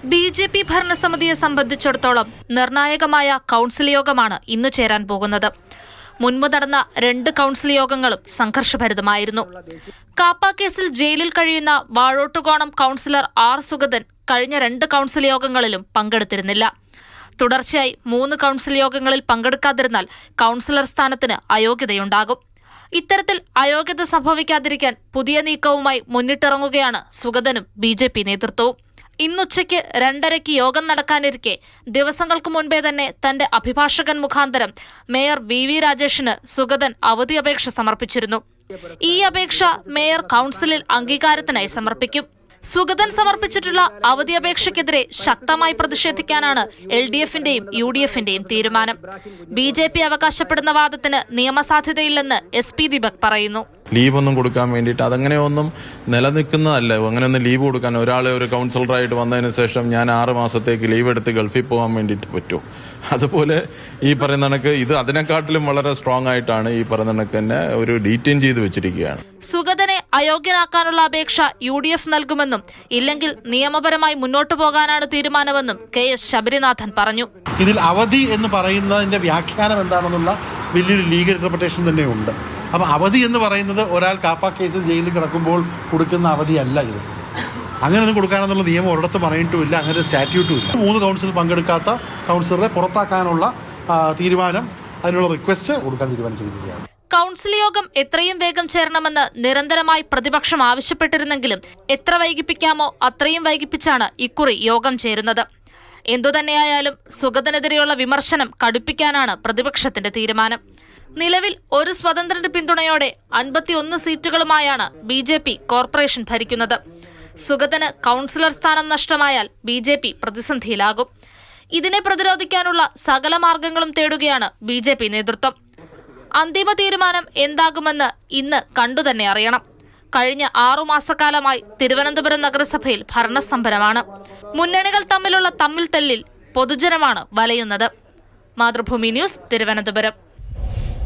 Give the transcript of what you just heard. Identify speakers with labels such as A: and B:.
A: BJP ഭരണസമിതിയെ സംബന്ധിച്ചിടത്തോളം നിർണായകമായ council യോഗമാണ് ഇന്ന് ചേരാൻ പോകുന്നത്. മുൻപ് നടന്ന 2 കൗൺസിൽ യോഗങ്ങളും സംഘർഷഭരിതമായിരുന്നു. കാപ്പ കേസിൽ ജയിലിൽ കഴിയുന്ന വാഴോട്ടുകോണം കൗൺസിലർ R. സുഗതൻ കഴിഞ്ഞ 2 കൗൺസിൽ യോഗങ്ങളിലും പങ്കെടുത്തിരുന്നില്ല. തുടർച്ചയായി 3 കൗൺസിൽ യോഗങ്ങളിൽ പങ്കെടുക്കാതിരുന്നാൽ കൗൺസിലർ സ്ഥാനത്തിന് അയോഗ്യതയുണ്ടാകും. ഇത്തരത്തിൽ അയോഗ്യത സംഭവിക്കാതിരിക്കാൻ പുതിയ നീക്കവുമായി മുന്നിട്ടിറങ്ങുകയാണ് സുഗതനും BJP നേതൃത്വവും. ഇന്നുച്ചയ്ക്ക് 2:30 യോഗം നടക്കാനിരിക്കെ ദിവസങ്ങൾക്ക് മുൻപേ തന്നെ തന്റെ അഭിഭാഷകൻ മുഖാന്തരം മേയർ VV രാജേഷിന് സുഗതൻ അവധി അപേക്ഷ സമർപ്പിച്ചിരുന്നു. ഈ അപേക്ഷ മേയർ കൗൺസിലിൽ അംഗീകാരത്തിനായി സമർപ്പിക്കും. സുഗതൻ സമർപ്പിച്ചിട്ടുള്ള അവധി അപേക്ഷയ്ക്കെതിരെ ശക്തമായി പ്രതിഷേധിക്കാനാണ് LDF-ന്റെയും UDF-ന്റെയും തീരുമാനം. BJP അവകാശപ്പെടുന്ന വാദത്തിന് നിയമസാധ്യതയില്ലെന്ന് SP ദീപക് പറയുന്നു.
B: ലീവ് ഒന്നും കൊടുക്കാൻ വേണ്ടിയിട്ട് അതങ്ങനെയൊന്നും നിലനിൽക്കുന്നതല്ല. അങ്ങനെയൊന്നും ലീവ് കൊടുക്കാൻ ഒരാളെ ഒരു കൗൺസിലറായിട്ട് വന്നതിന് ശേഷം ഞാൻ 6 മാസത്തേക്ക് ലീവ് എടുത്ത് ഗൾഫിൽ പോകാൻ വേണ്ടിയിട്ട് പറ്റുമോ? അതുപോലെ ഈ പറയുന്ന കണക്ക് ഇത് അതിനെക്കാട്ടിലും വളരെ സ്ട്രോങ് ആയിട്ടാണ് ഈ പറയുന്ന കണക്ക് തന്നെ ഒരു ഡീറ്റെയിൻ ചെയ്ത് വെച്ചിരിക്കുകയാണ്.
A: സുഗതനെ അയോഗ്യനാക്കാനുള്ള അപേക്ഷ UDF നൽകുമെന്നും ഇല്ലെങ്കിൽ നിയമപരമായി മുന്നോട്ടു പോകാനാണ് തീരുമാനമെന്നും KS ശബരിനാഥൻ പറഞ്ഞു.
C: ഇതിൽ അവധി എന്ന് പറയുന്നതിന്റെ വ്യാഖ്യാനം എന്താണെന്നുള്ള വലിയൊരു ലീഗൽ ഇന്റർപ്രിട്ടേഷൻ തന്നെ ഉണ്ട്. അപ്പോൾ അവധി എന്ന് പറയുന്നത് ഒരാൾ കാപ്പ കേസിൽ ജയിലിൽ കിടക്കുമ്പോൾ കൊടുക്കുന്ന അവധിയല്ല ഇത്. അങ്ങനെയൊന്നും കൊടുക്കാനെന്നുള്ള നിയമം ഒരിടത്ത് പറഞ്ഞിട്ടുമില്ല, അങ്ങനെ സ്റ്റാറ്റ്യൂട്ടും ഇല്ല. 3 കൗൺസിൽ പങ്കെടുക്കാത്ത കൗൺസിലറെ പുറത്താക്കാനുള്ള തീരുമാനം, അതിനുള്ള റിക്വസ്റ്റ് കൊടുക്കാൻ തീരുമാനിച്ചിരിക്കുകയാണ്.
A: കൗൺസിൽ യോഗം എത്രയും വേഗം ചേരണമെന്ന് നിരന്തരമായി പ്രതിപക്ഷം ആവശ്യപ്പെട്ടിരുന്നെങ്കിലും എത്ര വൈകിപ്പിക്കാമോ അത്രയും വൈകിപ്പിച്ചാണ് ഇക്കുറി യോഗം ചേരുന്നത്. എന്തുതന്നെയായാലും സുഗതനെതിരെയുള്ള വിമർശനം കടുപ്പിക്കാനാണ് പ്രതിപക്ഷത്തിന്റെ തീരുമാനം. നിലവിൽ ഒരു സ്വതന്ത്രന്റെ പിന്തുണയോടെ 51 സീറ്റുകളുമായാണ് BJP കോർപ്പറേഷൻ ഭരിക്കുന്നത്. സുഗതന് കൗൺസിലർ സ്ഥാനം നഷ്ടമായാൽ BJP പ്രതിസന്ധിയിലാകും. ഇതിനെ പ്രതിരോധിക്കാനുള്ള സകല മാർഗങ്ങളും തേടുകയാണ് BJP നേതൃത്വം. അന്തിമ തീരുമാനം എന്താകുമെന്ന് ഇന്ന് കണ്ടുതന്നെ അറിയണം. കഴിഞ്ഞ 6 മാസക്കാലമായി തിരുവനന്തപുരം നഗരസഭയിൽ ഭരണസ്തംഭനമാണ്. മുന്നണികൾ തമ്മിലുള്ള തമ്മിൽ തല്ലിൽ പൊതുജനമാണ് വലയുന്നത്. മാതൃഭൂമി ന്യൂസ്, തിരുവനന്തപുരം.